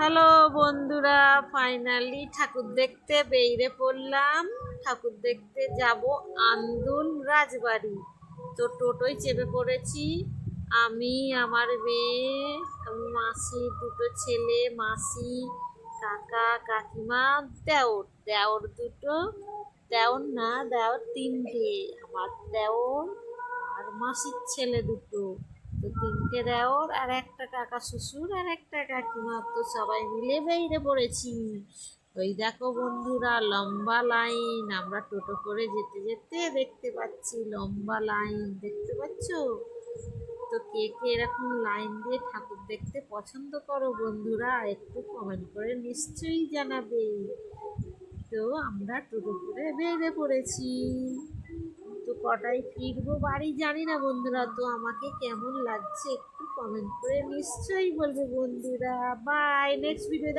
Hello বন্ধুরা, finally ঠাকুর দেখতে বেরিয়ে পড়লাম। ঠাকুর দেখতে যাব আন্দুল রাজবাড়ি। তো টোটোয় চেপে পড়েছি আমি, আমার মেয়ে, মাসি, দুটো ছেলে, মাসি, কাকা, কাকিমা, দেওর দেওর দুটো, দেওর না দেওর তিনটে, আমার দেওর আর মাসির ছেলে দুটো। তো তিনটে দেওর আর একটা কাকা শ্বশুর আর একটা কাকিমা, তো সবাই মিলে বেরিয়ে পড়েছি। ওই দেখো বন্ধুরা, লম্বা লাইন। আমরা টোটো করে যেতে যেতে দেখতে পাচ্ছি লম্বা লাইন, দেখতে পাচ্ছ? তো কে কে এরকম লাইন দিয়ে ঠাকুর দেখতে পছন্দ করো বন্ধুরা, একটু কমেন্ট করে নিশ্চয়ই জানাবে। তো আমরা টোটো করে বেরিয়ে পড়েছি। তো কটায় ফিরবো বাড়ি জানি না বন্ধুরা। তো আমাকে কেমন লাগছে একটু কমেন্ট করে নিশ্চয়ই বলবে বন্ধুরা। By, next video